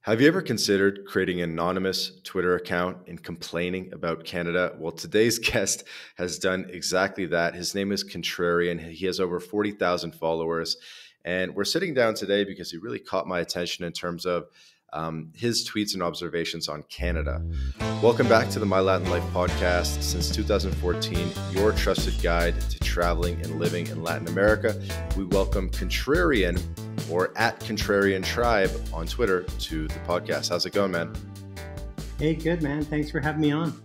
Have you ever considered creating an anonymous Twitter account and complaining about Canada? Well, today's guest has done exactly that. His name is Contrarian. He has over 40,000 followers. And we're sitting down today because he really caught my attention in terms of his tweets and observations on Canada. Welcome back to the My Latin Life podcast. Since 2014, your trusted guide to traveling and living in Latin America. We welcome Contrarian, or at Contrarian Tribe on Twitter, to the podcast. How's it going, man? Hey, good, man. Thanks for having me on.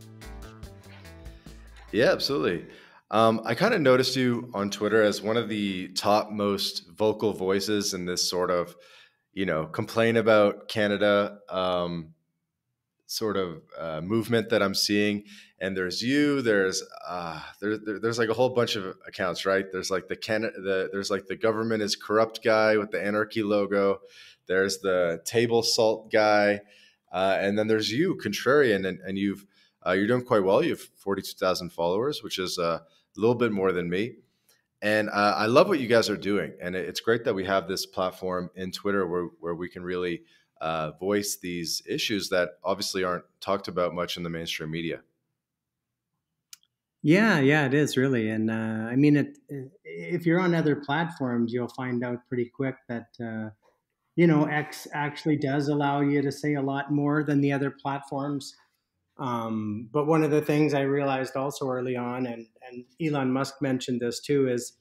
Yeah, absolutely. I kind of noticed you on Twitter as one of the top most vocal voices in this sort of, complain about Canada movement that I'm seeing. And there's you. There's like a whole bunch of accounts, right? There's like there's like the government is corrupt guy with the anarchy logo. There's the table salt guy, and then there's you, Contrarian, and you're doing quite well. You have 42,000 followers, which is a little bit more than me. And I love what you guys are doing, and it's great that we have this platform in Twitter where we can really voice these issues that obviously aren't talked about much in the mainstream media. Yeah, it is really. And I mean, if you're on other platforms, you'll find out pretty quick that, X actually does allow you to say a lot more than the other platforms. But one of the things I realized also early on, and Elon Musk mentioned this too, is,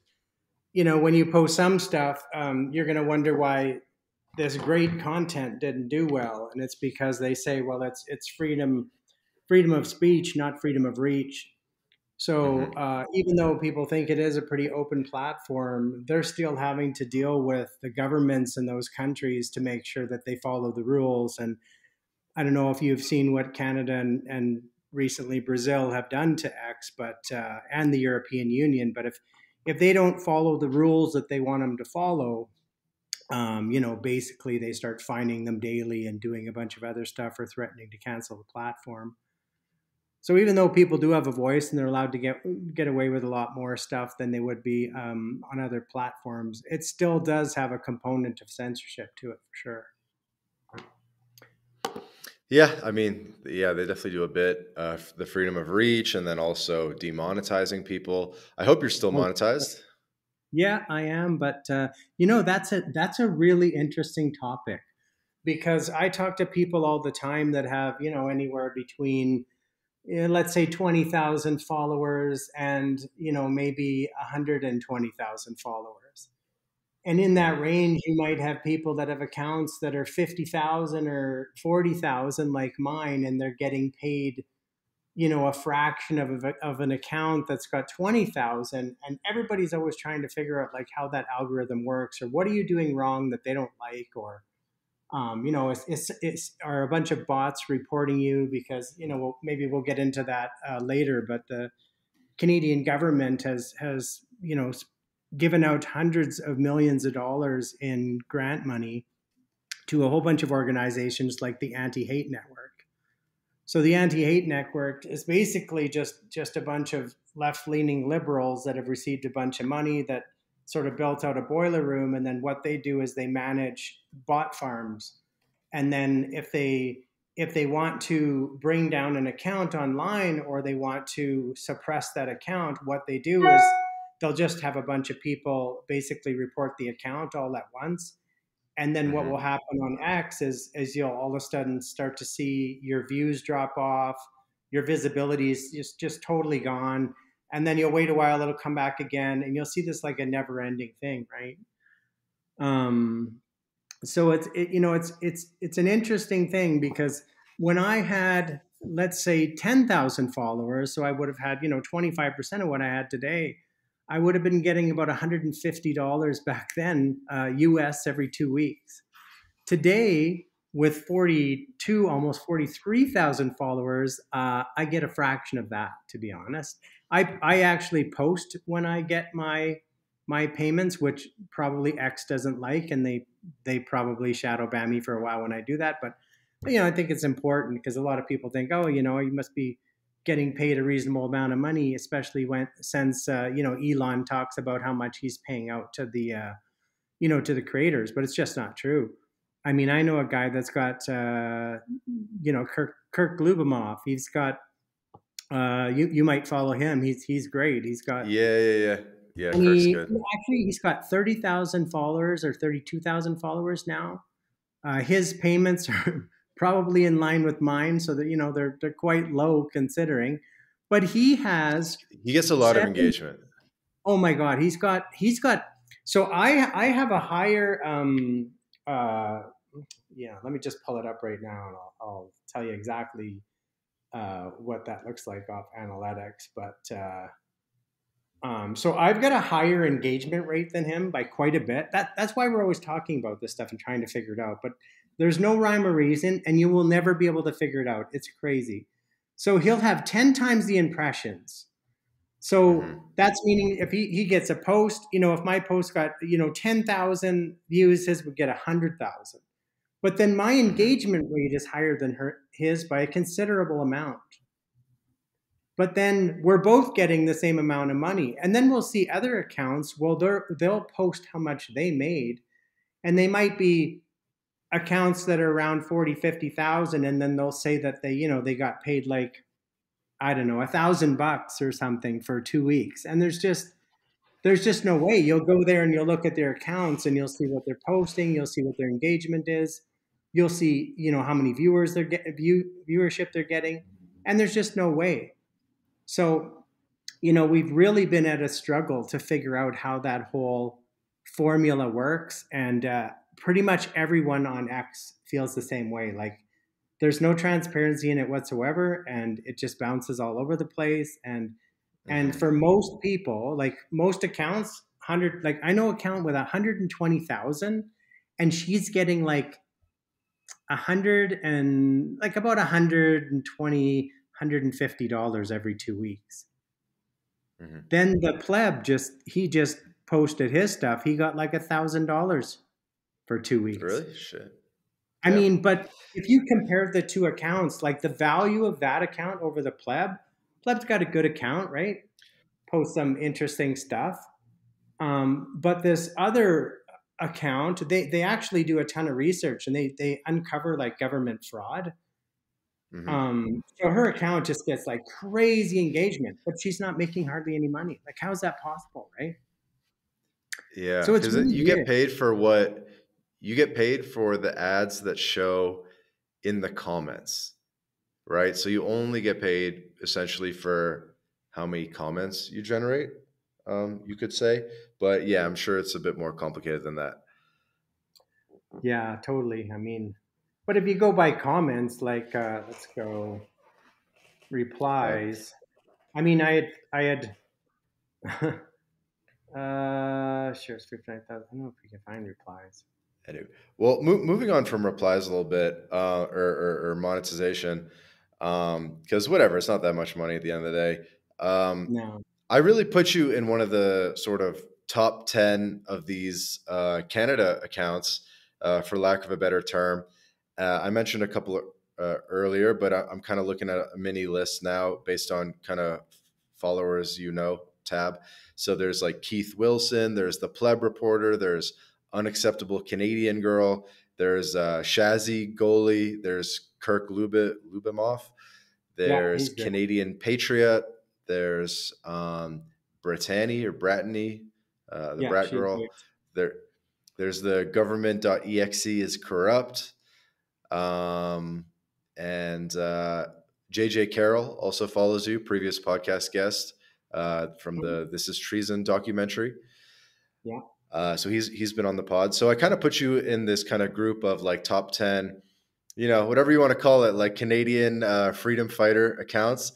when you post some stuff, you're going to wonder why this great content didn't do well. And it's because they say, well, it's freedom of speech, not freedom of reach. So even though people think it is a pretty open platform, they're still having to deal with the governments in those countries to make sure that they follow the rules. And I don't know if you've seen what Canada and recently Brazil have done to X, but and the European Union. But if they don't follow the rules that they want them to follow, basically they start fining them daily and doing a bunch of other stuff or threatening to cancel the platform. So even though people do have a voice and they're allowed to get away with a lot more stuff than they would be on other platforms, it still does have a component of censorship to it for sure. Yeah, I mean, yeah, they definitely do a bit. The freedom of reach, and then also demonetizing people. I hope you're still monetized. Yeah, I am, but that's a really interesting topic, because I talk to people all the time that have anywhere between let's say 20,000 followers and maybe 120,000 followers. And in that range, you might have people that have accounts that are 50,000 or 40,000 like mine, and they're getting paid a fraction of an account that's got 20,000. And everybody's always trying to figure out like how that algorithm works, or what are you doing wrong that they don't like, or are a bunch of bots reporting you because, maybe we'll get into that later, but the Canadian government has given out hundreds of millions of dollars in grant money to a whole bunch of organizations like the Anti-Hate Network. So the Anti-Hate Network is basically just a bunch of left-leaning liberals that have received a bunch of money that sort of built out a boiler room, and then what they do is they manage bot farms. And then if they want to bring down an account online, or they want to suppress that account, what they do is they'll just have a bunch of people basically report the account all at once. And then what will happen on X is you'll all of a sudden start to see your views drop off, your visibility is just totally gone. And then you'll wait a while, it'll come back again, and you'll see this like a never ending thing, right? So it's an interesting thing, because when I had, let's say, 10,000 followers, so I would have had 25% of what I had today, I would have been getting about $150 back then, US, every 2 weeks. Today, with 42, almost 43,000 followers, I get a fraction of that, to be honest. I actually post when I get my payments, which probably X doesn't like, and they probably shadow ban me for a while when I do that. But I think it's important, because a lot of people think, oh, you must be getting paid a reasonable amount of money, especially since Elon talks about how much he's paying out to the to the creators, but it's just not true. I mean, I know a guy that's got, Kirk Lubimov. He's got, you might follow him. He's great. He's got, Yeah, yeah, yeah. Yeah, and Kirk's good. he's got 30,000 followers or 32,000 followers now. His payments are probably in line with mine, so that they're quite low considering. But he has He gets a lot of seven. engagement. Oh my God, he's got. So I have a higher. Uh, yeah, let me just pull it up right now, and I'll tell you exactly what that looks like off analytics. But so I've got a higher engagement rate than him by quite a bit. That's why we're always talking about this stuff and trying to figure it out. But there's no rhyme or reason, and you will never be able to figure it out. It's crazy. So he'll have 10 times the impressions. So Hmm. that's meaning if he gets a post, if my post got, 10,000 views, his would get 100,000. But then my Hmm. engagement rate is higher than his by a considerable amount. But then we're both getting the same amount of money. And then we'll see other accounts, well, they'll post how much they made. And they might be accounts that are around 40, 50,000. And then they'll say that they got paid like, I don't know, $1,000 or something for 2 weeks. And there's just no way. You'll go there and you'll look at their accounts and you'll see what they're posting. You'll see what their engagement is. You'll see, how many viewers they're getting, viewership they're getting. And there's just no way. So, we've really been at a struggle to figure out how that whole formula works. And pretty much everyone on X feels the same way. Like there's no transparency in it whatsoever. And it just bounces all over the place. And Hmm. for most people, like most accounts, 100, like I know an account with 120,000 and she's getting like 100 and like about 120, $150 every 2 weeks. Hmm. Then the pleb he just posted his stuff. He got like $1,000 for 2 weeks. Really? Shit. I Damn. mean, but if you compare the two accounts, like the value of that account over the pleb's got a good account, right? Post some interesting stuff. But this other account, they actually do a ton of research and they uncover like government fraud. Hmm. So her account just gets like crazy engagement, but she's not making hardly any money. Like, how's that possible, right? Yeah, So it's because really you get weird. paid for what you get paid for the ads that show in the comments, right? So you only get paid essentially for how many comments you generate, you could say. But yeah, I'm sure it's a bit more complicated than that. Yeah, totally. I mean, but if you go by comments, like let's go Okay. replies. I mean, I had shares 59,000. I don't know if we can find replies. Anyway, well, moving on from replies a little bit, or monetization, because whatever, it's not that much money at the end of the day. No. I really put you in one of the sort of top 10 of these Canada accounts, for lack of a better term. I mentioned a couple earlier, but I'm kind of looking at a mini list now based on kind of followers, tab. So there's like Keith Wilson, there's the Pleb Reporter, there's Unacceptable Canadian Girl, there's Shazzy Goalie, there's Kirk Lubimov, Yeah, there's he's good. Canadian Patriot, there's Brittany or Brittany, the Yeah, Brat she's Girl. good. There, there's the government.exe is corrupt. And JJ Carroll also follows you, previous podcast guest, from the This Is Treason documentary. Yeah. So he's been on the pod. So I kind of put you in this kind of group of like top 10, whatever you want to call it, like Canadian freedom fighter accounts.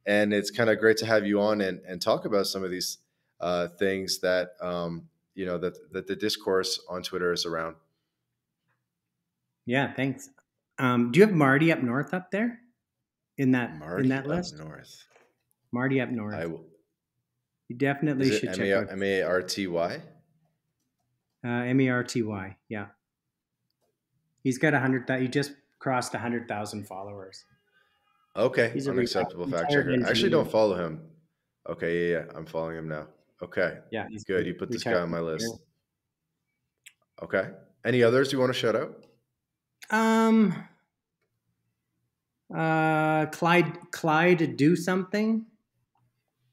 And it's kind of great to have you on and talk about some of these things that, that the discourse on Twitter is around. Yeah, thanks. Do you have Marty up north up there in Marty that up list? north. Marty up north. I will. You Is definitely it should check out Marty? Merty. Yeah, he's got 100. He just crossed 100,000 followers. Okay, He's a unacceptable fact retired checker. I actually engineer. don't follow him. Okay, yeah, I'm following him now. Okay, Yeah, he's good. a You put this retired guy on my engineer. list. Okay. Any others you want to shout out? Um, Clyde do something.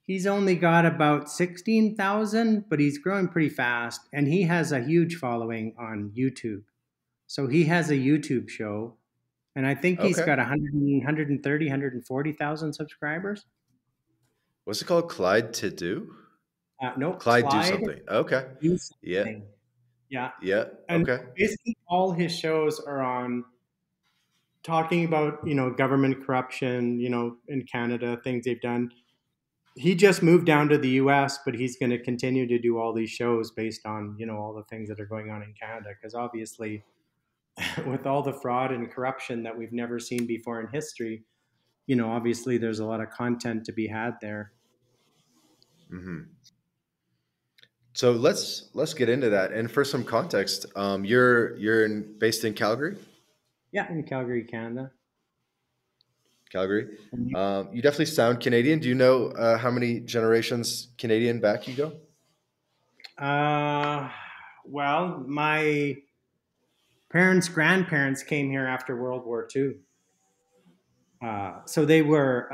He's only got about 16,000, but he's growing pretty fast, and he has a huge following on YouTube. So he has a YouTube show, and I think he's Okay. got 130, 140,000 subscribers. What's it called? Clyde to do? No, Clyde do Clyde something. Okay. do Yeah. something. Yeah, Yeah. and Okay. basically all his shows are on talking about government corruption, in Canada, things they've done. He just moved down to the US, but he's going to continue to do all these shows based on all the things that are going on in Canada, because obviously with all the fraud and corruption that we've never seen before in history, obviously there's a lot of content to be had there. Hmm. So let's get into that. And for some context, based in Calgary. Yeah, in Calgary, Canada. Calgary. You definitely sound Canadian. Do you know how many generations Canadian back you go? Uh, well, my parents' grandparents came here after World War II. So they were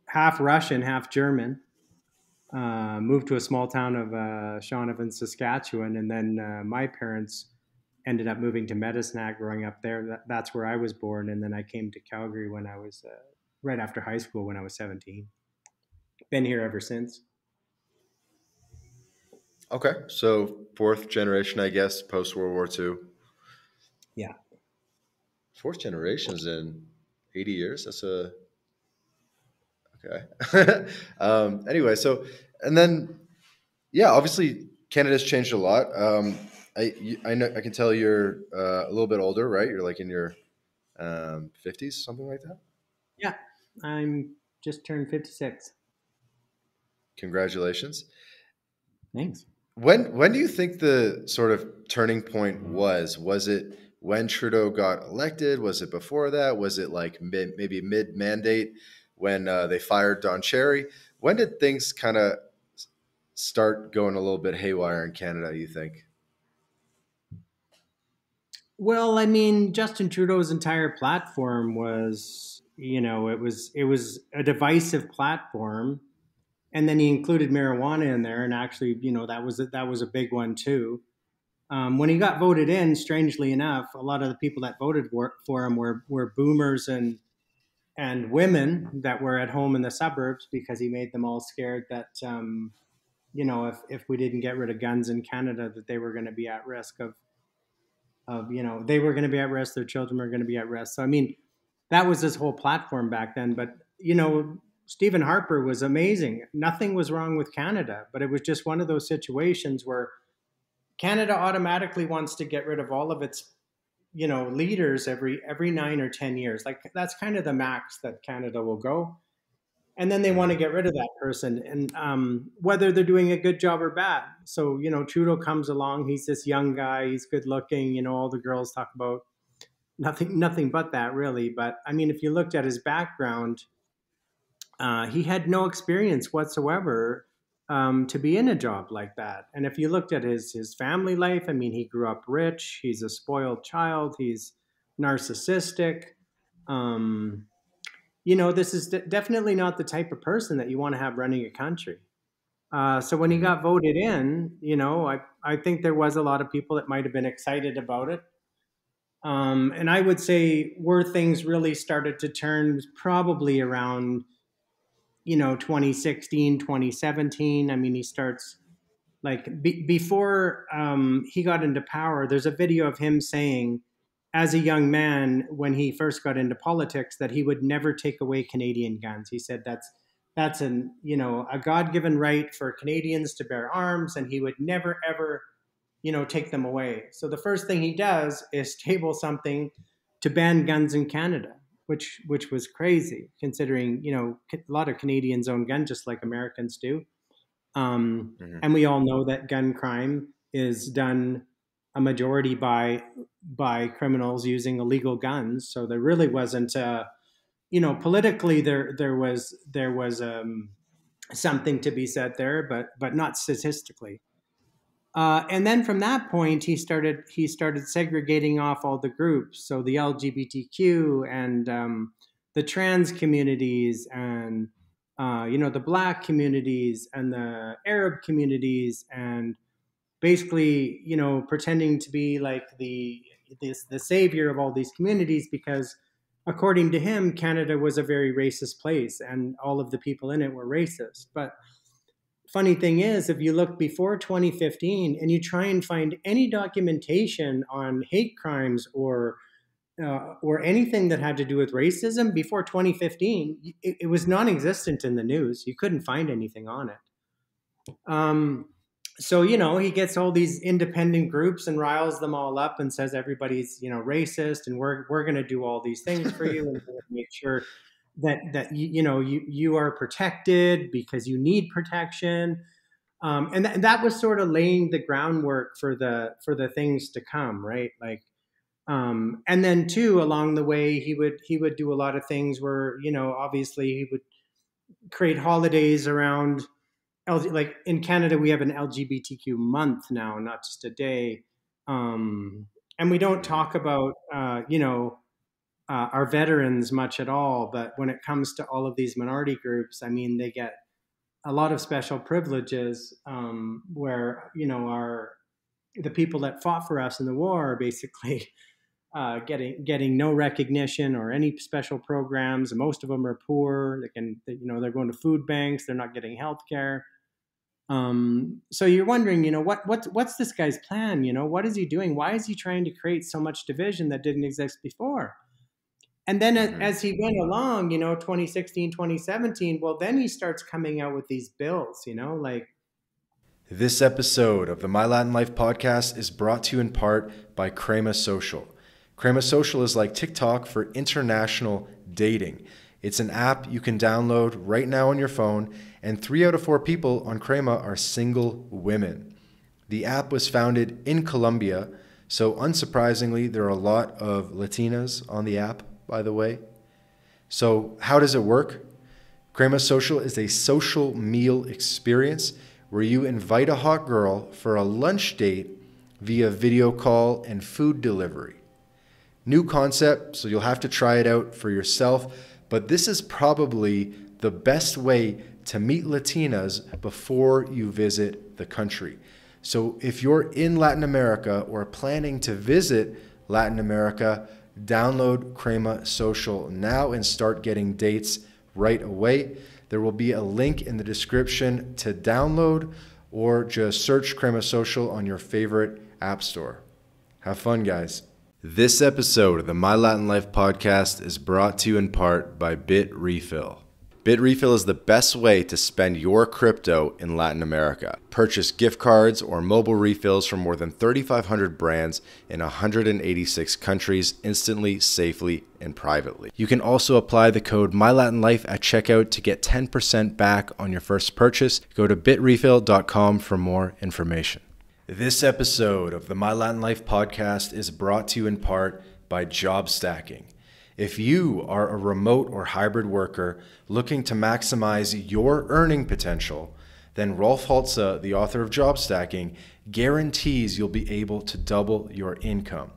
half Russian, half German. Moved to a small town of Shaunavon, Saskatchewan, and then my parents ended up moving to Medicinac, growing up there. That's where I was born, and then I came to Calgary when I was right after high school when I was 17. Been here ever since. Okay, so fourth generation, I guess, post World War II. Yeah. Fourth generation's in 80 years. That's a okay. Anyway, so and then yeah, obviously Canada's changed a lot. I know I can tell you're a little bit older, right? You're like in your 50s, something like that. Yeah, I'm just turned 56. Congratulations. Thanks. When do you think the sort of turning point was? Was it when Trudeau got elected? Was it before that? Was it like maybe mid mandate when they fired Don Cherry? When did things kind of start going a little bit haywire in Canada, you think? Well, I mean, Justin Trudeau's entire platform was, it was a divisive platform, and then he included marijuana in there, and actually, that was a big one too. When he got voted in, strangely enough, a lot of the people that voted for him were boomers and women that were at home in the suburbs, because he made them all scared that if we didn't get rid of guns in Canada, that they were going to be at risk of they were going to be at risk, their children were going to be at risk. So I mean, that was his whole platform back then. But Stephen Harper was amazing. Nothing was wrong with Canada, but it was just one of those situations where Canada automatically wants to get rid of all of its leaders every 9 or 10 years. Like that's kind of the max that Canada will go, and then they want to Hmm. get rid of that person, and whether they're doing a good job or bad. So Trudeau comes along. He's this young guy. He's good looking. All the girls talk about nothing but that, really. But I mean, if you looked at his background, he had no experience whatsoever to be in a job like that. And if you looked at his family life, I mean, he grew up rich. He's a spoiled child. He's narcissistic. Um, this is definitely not the type of person that you want to have running a country. So when he Hmm. got voted in, I think there was a lot of people that might have been excited about it. And I would say where things really started to turn was probably around 2016, 2017. I mean, he starts like before he got into power. There's a video of him saying, as a young man, when he first got into politics, that he would never take away Canadian guns. He said that's a God-given right for Canadians to bear arms, and he would never ever take them away. So the first thing he does is table something to ban guns in Canada, which was crazy considering a lot of Canadians own guns just like Americans do. Hmm. And we all know that gun crime is done a majority by criminals using illegal guns. So there really wasn't, politically there was something to be said there, but not statistically. And then from that point, he started segregating off all the groups. So the LGBTQ and the trans communities, and the Black communities and the Arab communities, and basically pretending to be like the savior of all these communities, because according to him, Canada was a very racist place and all of the people in it were racist. But funny thing is, if you look before 2015 and you try and find any documentation on hate crimes or anything that had to do with racism before 2015, it was non-existent in the news. You couldn't find anything on it. So he gets all these independent groups and riles them all up and says everybody's racist, and we're going to do all these things for you, and we're going to make sure that you are protected because you need protection, and that was sort of laying the groundwork for the things to come, right? Like, and then too, along the way, he would do a lot of things where obviously he would create holidays around like in Canada we have an LGBTQ month now, not just a day, and we don't talk about our veterans much at all, but when it comes to all of these minority groups, I mean, they get a lot of special privileges, where the people that fought for us in the war are basically getting no recognition or any special programs. Most of them are poor. They're going to food banks. They're not getting health care. So you're wondering, what's this guy's plan? What is he doing? Why is he trying to create so much division that didn't exist before? And then as he went along, 2016, 2017, well, then he starts coming out with these bills, like. This episode of the My Latin Life podcast is brought to you in part by Crema Social. Crema Social is like TikTok for international dating. It's an app you can download right now on your phone, and 3 out of 4 people on Crema are single women. The app was founded in Colombia, so unsurprisingly, there are a lot of Latinas on the app, by the way. So how does it work? Crema Social is a social meal experience where you invite a hot girl for a lunch date via video call and food delivery. New concept, so you'll have to try it out for yourself, but this is probably the best way to meet Latinas before you visit the country. So if you're in Latin America or planning to visit Latin America, download Crema Social now and start getting dates right away. There will be a link in the description to download, or just search Crema Social on your favorite app store. Have fun, guys. This episode of the My Latin Life podcast is brought to you in part by BitRefill. BitRefill is the best way to spend your crypto in Latin America. Purchase gift cards or mobile refills from more than 3,500 brands in 186 countries instantly, safely, and privately. You can also apply the code MyLatinLife at checkout to get 10% back on your first purchase. Go to bitrefill.com for more information. This episode of the My Latin Life podcast is brought to you in part by JobStacking. If you are a remote or hybrid worker looking to maximize your earning potential, then Rolf Haltze, the author of JobStacking, guarantees you'll be able to double your income.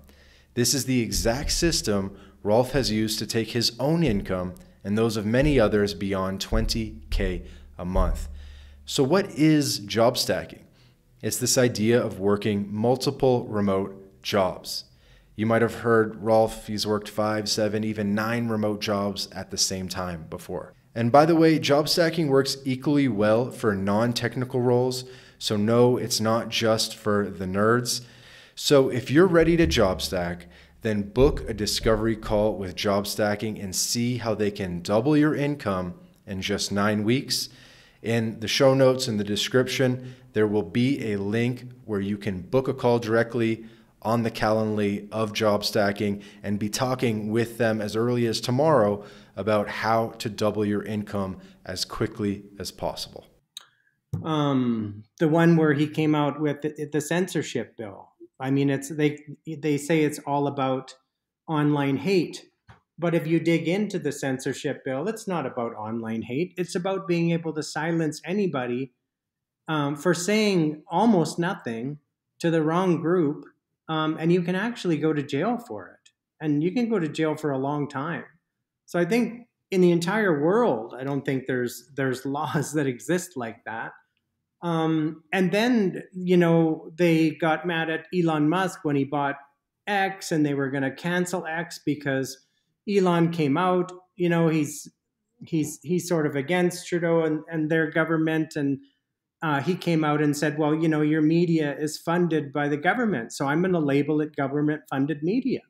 This is the exact system Rolf has used to take his own income and those of many others beyond $20K a month. So what is JobStacking? It's this idea of working multiple remote jobs. You might have heard Rolf, he's worked 5, 7, even 9 remote jobs at the same time before. And by the way, JobStacking works equally well for non-technical roles. So no, it's not just for the nerds. So if you're ready to JobStack, then book a discovery call with JobStacking and see how they can double your income in just 9 weeks. In the show notes in the description, there will be a link where you can book a call directly on the Calendly of JobStacking and be talking with them as early as tomorrow about how to double your income as quickly as possible. The one where he came out with the censorship bill. I mean, they say it's all about online hate. But if you dig into the censorship bill, it's not about online hate. It's about being able to silence anybody for saying almost nothing to the wrong group, and you can actually go to jail for it. And you can go to jail for a long time. So I think in the entire world, I don't think there's laws that exist like that. And then, they got mad at Elon Musk when he bought X, and they were going to cancel X because Elon came out, he's sort of against Trudeau and their government. And he came out and said, well, your media is funded by the government, so I'm going to label it government funded media.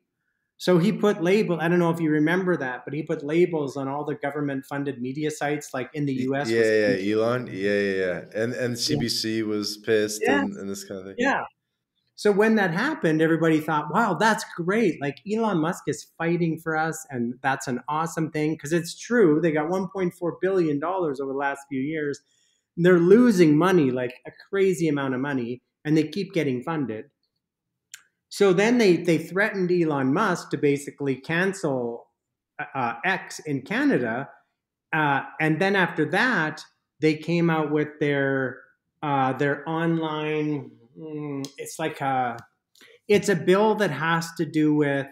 So he put I don't know if you remember that, but he put labels on all the government funded media sites, like in the US. Elon. Yeah. And CBC was pissed and this kind of thing. Yeah. So when that happened, everybody thought, wow, that's great. Like Elon Musk is fighting for us, and that's an awesome thing, because it's true. They got $1.4 billion over the last few years. They're losing money, like a crazy amount of money, and they keep getting funded. So then they threatened Elon Musk to basically cancel X in Canada. And then after that, they came out with their online, it's a bill that has to do with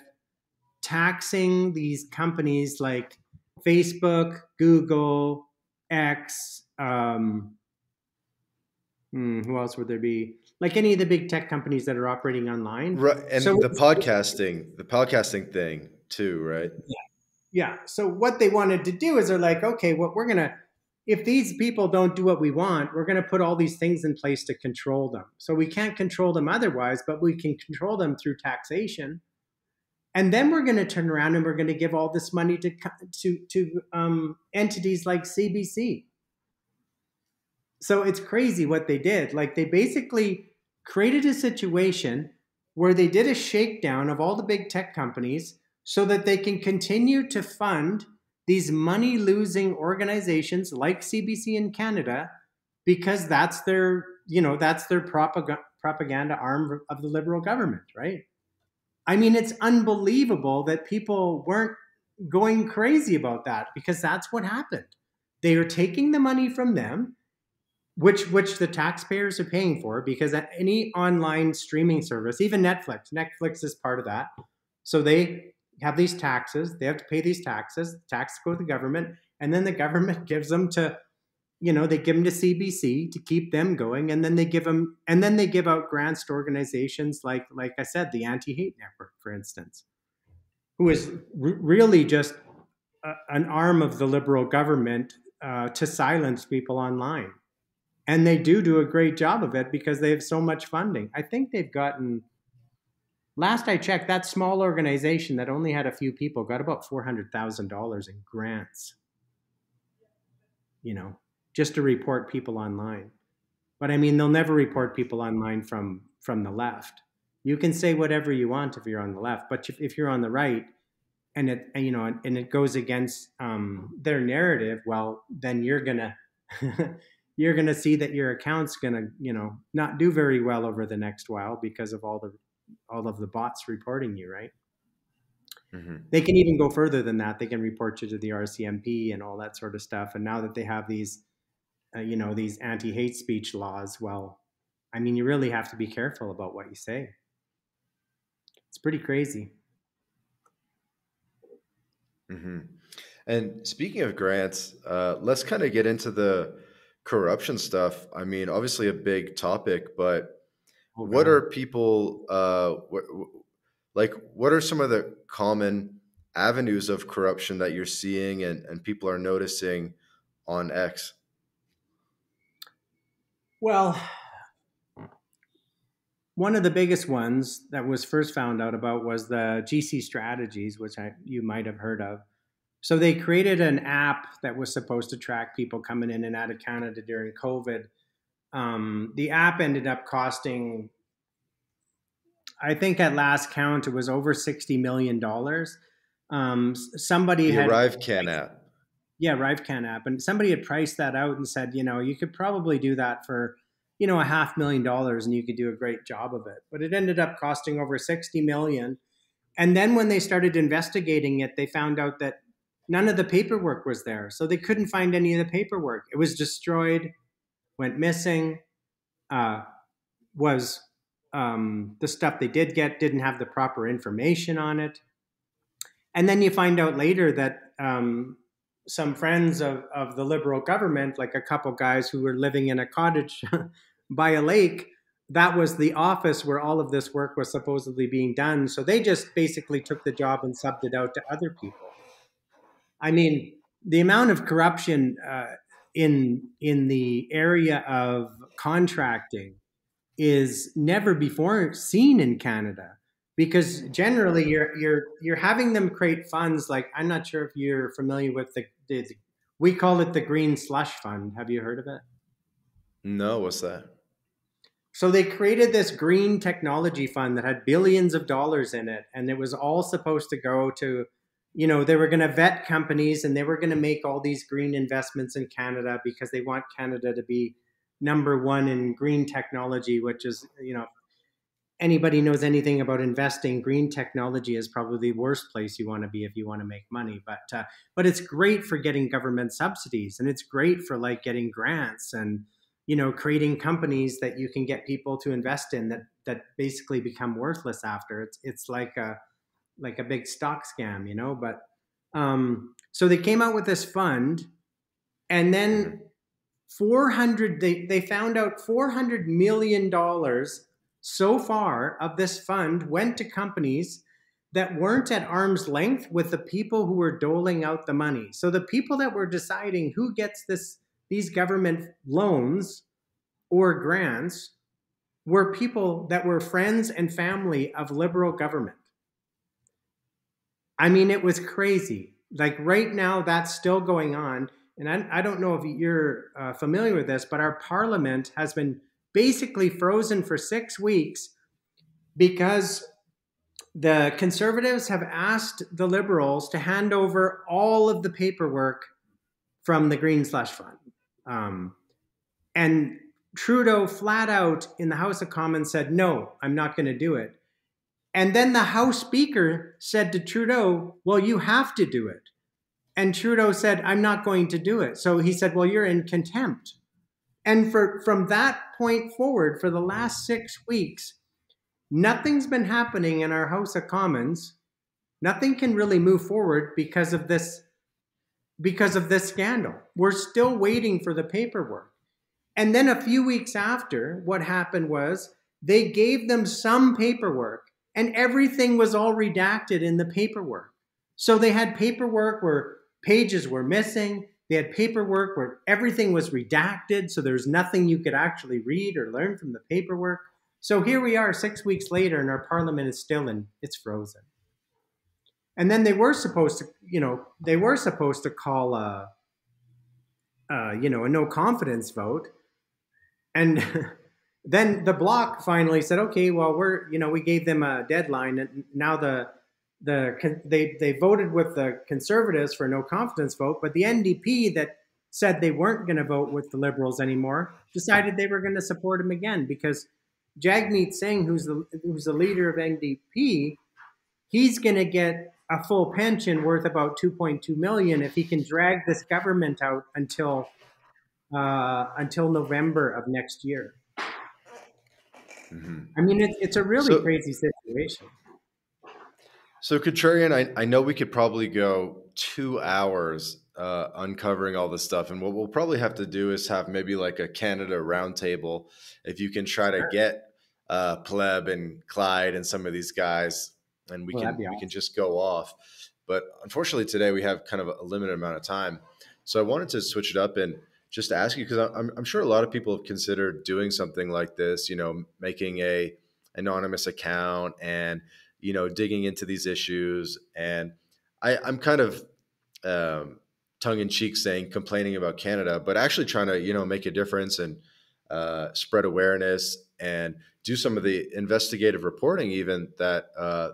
taxing these companies like Facebook, Google, X, who else would there be? Like any of the big tech companies that are operating online. Right. And so the podcasting thing too, right? Yeah. So what they wanted to do is they're like, okay, if these people don't do what we want, we're going to put all these things in place to control them. So we can't control them otherwise, but we can control them through taxation. And then we're going to turn around and we're going to give all this money to entities like CBC. So it's crazy what they did. Like they basically created a situation where they did a shakedown of all the big tech companies so that they can continue to fund these money-losing organizations like CBC in Canada, because that's their propaganda arm of the Liberal government, right? I mean, it's unbelievable that people weren't going crazy about that, because that's what happened. They are taking the money from them, which the taxpayers are paying for, because any online streaming service, even Netflix is part of that. So they have these taxes, they have to pay these taxes, taxes go to the government, and then the government gives them to, they give them to CBC to keep them going, and then they give out grants to organizations like I said, the Anti-Hate Network, for instance, who is really just an arm of the Liberal government to silence people online. And they do a great job of it because they have so much funding. I think they've gotten, last I checked, that small organization that only had a few people got about $400,000 in grants, just to report people online. But I mean, they'll never report people online from the left. You can say whatever you want if you're on the left, but if you're on the right and it goes against their narrative, well, then you're gonna you're gonna see that your account's gonna not do very well over the next while because of all of the bots reporting you, right? Mm-hmm. They can even go further than that. They can report you to the RCMP and all that sort of stuff. And now that they have these, these anti-hate speech laws, well, I mean, you really have to be careful about what you say. It's pretty crazy. Mm-hmm. And speaking of grants, let's kind of get into the corruption stuff. I mean, obviously a big topic, but what are people, what are some of the common avenues of corruption that you're seeing and people are noticing on X? Well, one of the biggest ones that was first found out about was the GC Strategies, which you might have heard of. So they created an app that was supposed to track people coming in and out of Canada during COVID. The app ended up costing, I think at last count, it was over $60 million. Somebody had ArriveCan app. Yeah, ArriveCan app. And somebody had priced that out and said, you could probably do that for, $500,000 and you could do a great job of it. But it ended up costing over $60 million. And then when they started investigating it, they found out that none of the paperwork was there. So they couldn't find any of the paperwork. It was destroyed, went missing, was the stuff they did get didn't have the proper information on it. And then you find out later that some friends of the Liberal government, like a couple guys who were living in a cottage by a lake, that was the office where all of this work was supposedly being done. So they just basically took the job and subbed it out to other people. I mean, the amount of corruption in the area of contracting is never before seen in Canada, because generally you're having them create funds. Like, I'm not sure if you're familiar with the we call it the Green Slush Fund. Have you heard of it? No, what's that? So they created this green technology fund that had billions of dollars in it, and it was all supposed to go to, they were going to vet companies and they were going to make all these green investments in Canada because they want Canada to be number one in green technology, which is, anybody knows anything about investing, green technology is probably the worst place you want to be if you want to make money. But it's great for getting government subsidies, and it's great for like getting grants and, creating companies that you can get people to invest in that basically become worthless after. It's like a big stock scam, But so they came out with this fund, and then they found out $400 million so far of this fund went to companies that weren't at arm's length with the people who were doling out the money. So the people that were deciding who gets these government loans or grants were people that were friends and family of Liberal government. I mean, it was crazy. Like right now, that's still going on. And I don't know if you're familiar with this, but our parliament has been basically frozen for 6 weeks because the Conservatives have asked the Liberals to hand over all of the paperwork from the Green Slush Fund. And Trudeau flat out in the House of Commons said, no, I'm not going to do it. And then the House Speaker said to Trudeau, well, you have to do it. And Trudeau said, I'm not going to do it. So he said, well, you're in contempt. And from that point forward, for the last 6 weeks, nothing's been happening in our House of Commons. Nothing can really move forward because of this scandal. We're still waiting for the paperwork. And then a few weeks after, what happened was they gave them some paperwork, and everything was all redacted in the paperwork. So they had paperwork where pages were missing. They had paperwork where everything was redacted, so there's nothing you could actually read or learn from the paperwork. So here we are 6 weeks later, and our parliament is it's frozen. And then they were supposed to call a no confidence vote. And then the Bloc finally said, okay, well, we gave them a deadline, and now they voted with the Conservatives for a no confidence vote, but the NDP that said they weren't going to vote with the Liberals anymore decided they were going to support him again, because Jagmeet Singh, who's the leader of NDP, he's going to get a full pension worth about $2.2 million if he can drag this government out until November of next year. Mm-hmm. I mean, it's a really crazy situation. So, Contrarian, I know we could probably go 2 hours uncovering all this stuff, and what we'll probably have to do is have maybe like a Canada roundtable. If you can try to get Pleb and Clyde and some of these guys, and we can just go off. But unfortunately, today we have kind of a limited amount of time, so I wanted to switch it up and just ask you, because I'm sure a lot of people have considered doing something like this. Making a anonymous account and digging into these issues. And I'm kind of tongue in cheek saying complaining about Canada, but actually trying to, make a difference and spread awareness and do some of the investigative reporting even that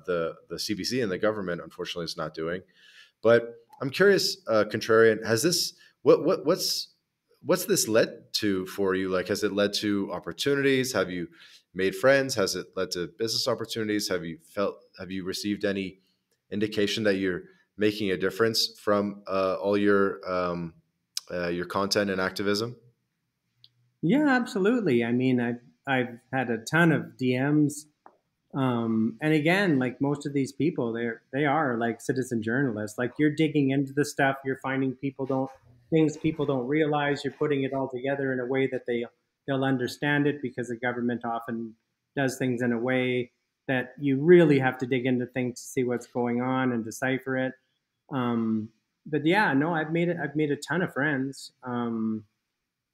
the CBC and the government unfortunately is not doing. But I'm curious, Contrarian, has this, what's this led to for you? Like, has it led to opportunities? Have you made friends? Has it led to business opportunities? Have you received any indication that you're making a difference from all your content and activism? Yeah, absolutely. I mean, I've had a ton of DMs. And again, like most of these people, they are like citizen journalists. Like you're digging into the stuff, you're finding things people don't realize. You're putting it all together in a way that they'll understand it, because the government often does things in a way that you really have to dig into things to see what's going on and decipher it. But yeah, no, I've made it. I've made a ton of friends.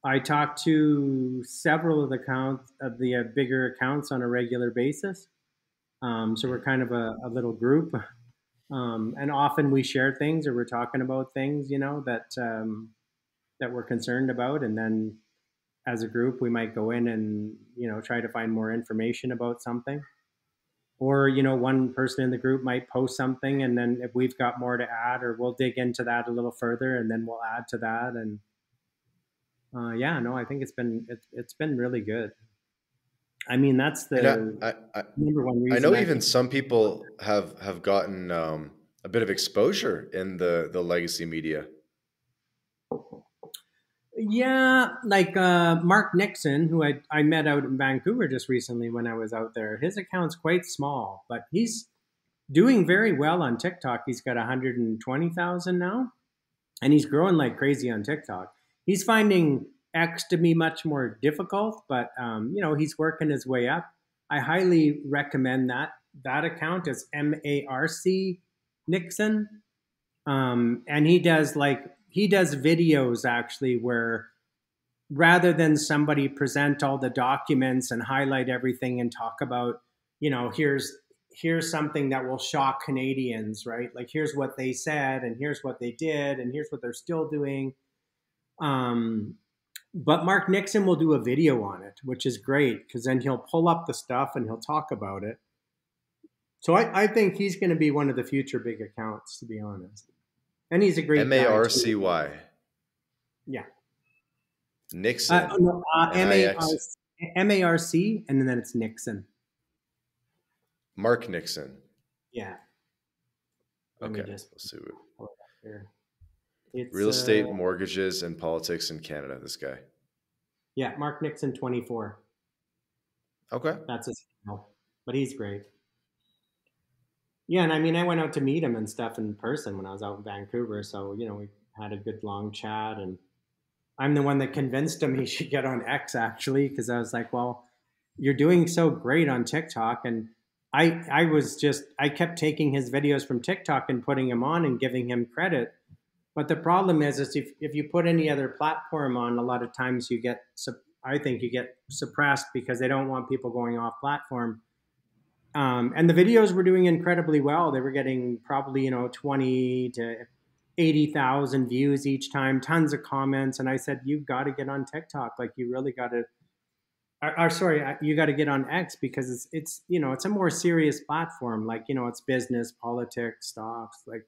I talk to several of the bigger accounts on a regular basis. So we're kind of a little group, and often we share things, or we're talking about things, that we're concerned about, and then as a group, we might go in and try to find more information about something. Or one person in the group might post something, and then if we've got more to add, or we'll dig into that a little further, and then we'll add to that. And yeah, no, I think it's been really good. I mean, that's the number one reason. I know even some people have gotten a bit of exposure in the legacy media. Yeah, like Mark Nixon, who I met out in Vancouver just recently when I was out there. His account's quite small, but he's doing very well on TikTok. He's got 120,000 now, and he's growing like crazy on TikTok. He's finding X to be much more difficult, but he's working his way up. I highly recommend that account. Is MARC Nixon, and he does videos actually where, rather than somebody present all the documents and highlight everything and talk about, here's something that will shock Canadians, right? Like here's what they said, and here's what they did, and here's what they're still doing. But Mark Nixon will do a video on it, which is great, because then he'll pull up the stuff and he'll talk about it. So I think he's going to be one of the future big accounts, to be honest. And he's a great MARCY. Yeah. Nixon. MARC, and then it's Nixon. Mark Nixon. Yeah. Okay. Let's see. Here. Real estate, mortgages, and politics in Canada. This guy. Yeah, Mark Nixon 24. Okay. That's his channel, but he's great. Yeah, and I mean, I went out to meet him and stuff in person when I was out in Vancouver. So, we had a good long chat, and I'm the one that convinced him he should get on X, actually, because I was like, well, you're doing so great on TikTok. And I kept taking his videos from TikTok and putting him on and giving him credit. But the problem is if you put any other platform on, a lot of times I think you get suppressed because they don't want people going off platform. And the videos were doing incredibly well. They were getting probably 20 to 80,000 views each time, tons of comments. And I said, you've got to get on TikTok. Like you really got to. You got to get on X, because it's a more serious platform. Like it's business, politics, stocks, like.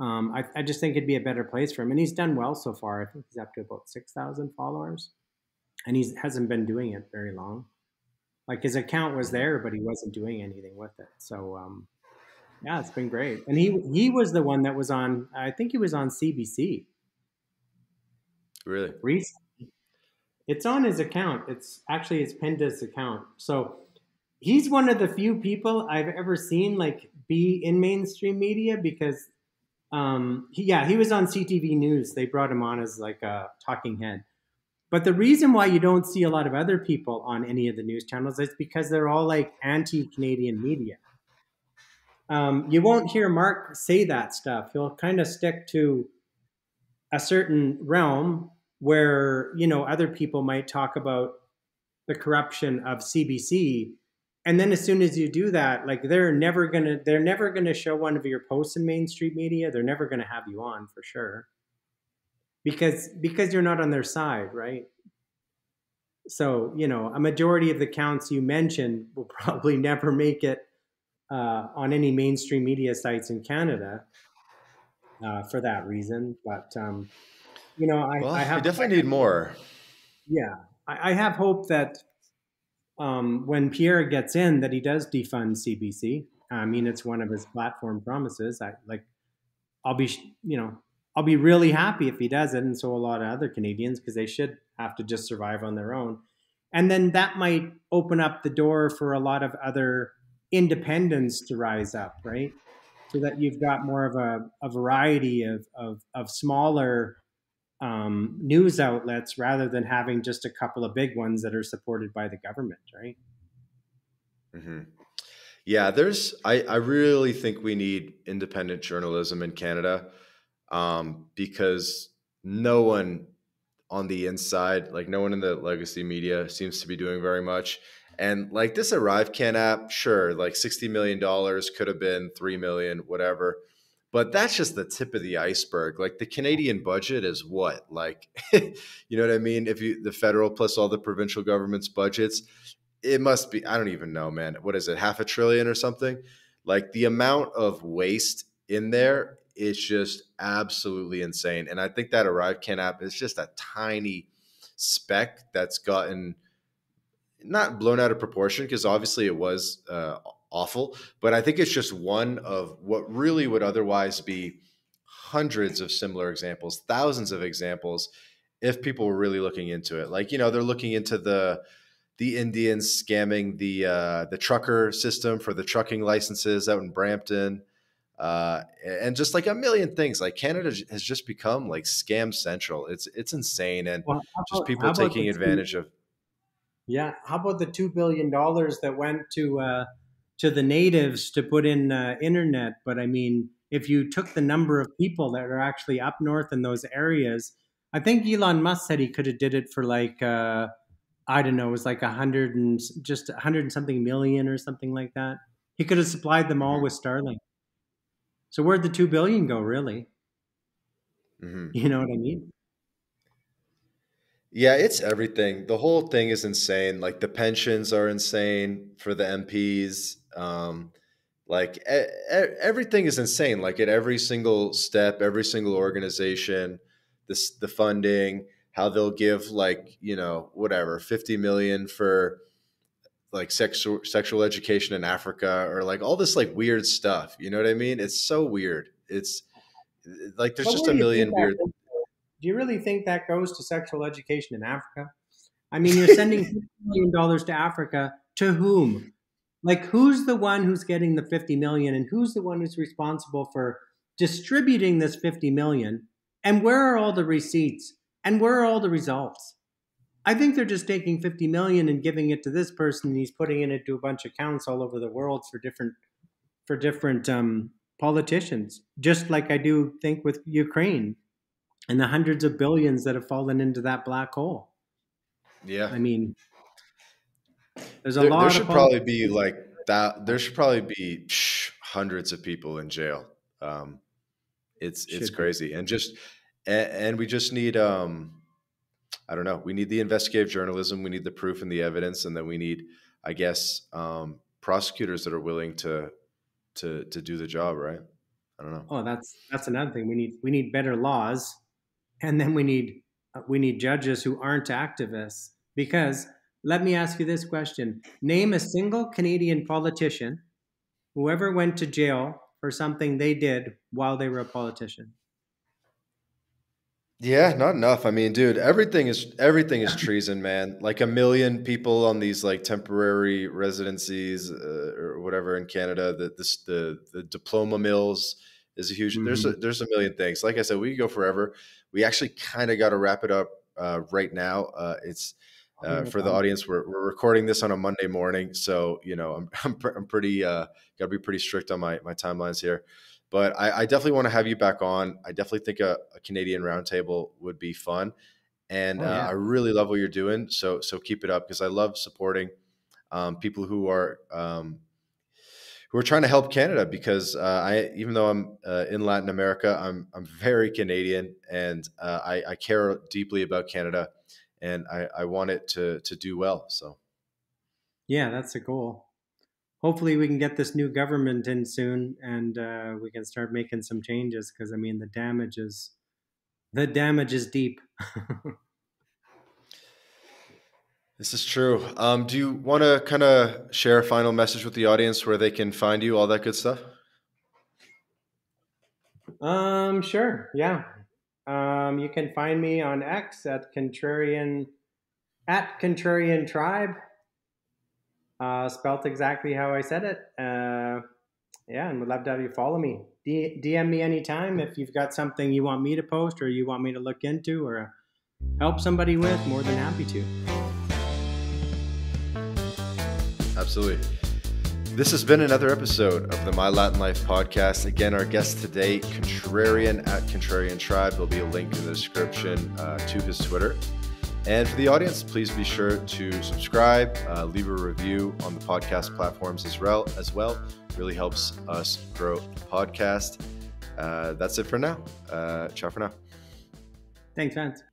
I just think it'd be a better place for him. And he's done well so far. I think he's up to about 6,000 followers. And he hasn't been doing it very long. Like his account was there, but he wasn't doing anything with it. So, yeah, it's been great. And he was the one that was on, I think he was on CBC. Really? Recently. It's on his account. It's pinned to his account. So he's one of the few people I've ever seen be in mainstream media, because he was on CTV News. They brought him on as like a talking head. But the reason why you don't see a lot of other people on any of the news channels is because they're all like anti-Canadian media. You won't hear Mark say that stuff. He'll kind of stick to a certain realm where, other people might talk about the corruption of CBC. And then as soon as you do that, like they're never gonna show one of your posts in mainstream media. They're never gonna have you on, for sure. Because you're not on their side, right? So, a majority of the accounts you mentioned will probably never make it on any mainstream media sites in Canada for that reason. But we definitely need more. Yeah, I have hope that when Pierre gets in, that he does defund CBC. I mean, it's one of his platform promises. I'll be really happy if he does it, and so a lot of other Canadians, because they should have to just survive on their own. And then that might open up the door for a lot of other independents to rise up, right? So that you've got more of a variety of smaller news outlets rather than having just a couple of big ones that are supported by the government, right? Hmm. Yeah, I really think we need independent journalism in Canada, because no one on the inside, like no one in the legacy media seems to be doing very much. And like this ArriveCan app, sure, like $60 million could have been 3 million, whatever. But that's just the tip of the iceberg. Like the Canadian budget is what? Like, you know what I mean? If you the federal plus all the provincial governments' budgets, it must be, I don't even know, man. What is it, half a trillion or something? Like the amount of waste in there is just absolutely insane. And I think that ArriveCan app is just a tiny speck that's gotten not blown out of proportion, because obviously it was awful, but I think it's just one of what really would otherwise be hundreds of similar examples, thousands of examples, if people were really looking into it. Like, you know, they're looking into the Indians scamming the trucker system for the trucking licenses out in Brampton, and just like a million things. Like Canada has just become like scam central. It's insane, and Well, just how people about taking advantage of. yeah, how about the $2 billion that went to the natives to put in internet? But I mean, if you took the number of people that are actually up north in those areas, I think Elon Musk said he could have did it for like I don't know, it was like 100 and something million or something like that. He could have supplied them all Mhm, with Starlink. So where'd the 2 billion go, really? mhm. You know what I mean? Yeah, it's everything. The whole thing is insane. Like the pensions are insane for the MPs. Like everything is insane. Like at every single step, every single organization, the funding, how they'll give like, you know, whatever, 50 million for like sexual education in Africa, or like all this like weird stuff. You know what I mean? It's so weird. It's like there's But just where a do you think million that weird. goes? Do you really think that goes to sexual education in Africa? I mean, you're sending $50 million to Africa to whom? Like, who's the one who's getting the 50 million and who's the one who's responsible for distributing this 50 million? And where are all the receipts? And where are all the results? I think they're just taking 50 million and giving it to this person and he's putting it into a bunch of accounts all over the world for different politicians. Just like I do think with Ukraine and the hundreds of billions that have fallen into that black hole. Yeah. I mean, there's a There lot of should probably politics. be like that. There should probably be hundreds of people in jail. Um, it's Should be. crazy, and and we just need I don't know. We need the investigative journalism. We need the proof and the evidence, and then we need, I guess, prosecutors that are willing to do the job. Right? I don't know. Oh, that's another thing. We need better laws, and then we need judges who aren't activists. Because let me ask you this question: name a single Canadian politician who ever went to jail for something they did while they were a politician. Yeah, not enough. I mean, dude, everything is treason, man. Like a million people on these like temporary residencies, or whatever in Canada. The diploma mills is a huge. Hmm. There's a million things. Like I said, we could go forever. We actually kind of got to wrap it up right now. It's Okay, no for the problem. audience. We're recording this on a Monday morning, so you know I'm pretty got to be pretty strict on my timelines here. But I definitely want to have you back on. I definitely think a Canadian roundtable would be fun, and Oh yeah. I really love what you're doing. So keep it up, because I love supporting people who are trying to help Canada. Because I, even though I'm in Latin America, I'm very Canadian, and I care deeply about Canada, and I want it to do well. So Yeah, that's a goal. Hopefully we can get this new government in soon and we can start making some changes because I mean the damage is deep. this is true. Do you want to kind of share a final message with the audience where they can find you, all that good stuff? Sure, yeah. You can find me on X at contrarian At Contrarian Tribe, spelt exactly how I said it. Yeah, and would love to have you follow me. DM me anytime if you've got something you want me to post or you want me to look into or help somebody with. More than happy to. Absolutely. This has been another episode of the My Latin Life podcast. Again, our guest today, Contrarian at Contrarian Tribe. There'll be a link in the description to his Twitter. And for the audience, please be sure to subscribe, leave a review on the podcast platforms as well. Really helps us grow the podcast. That's it for now. Ciao for now. Thanks, Vance.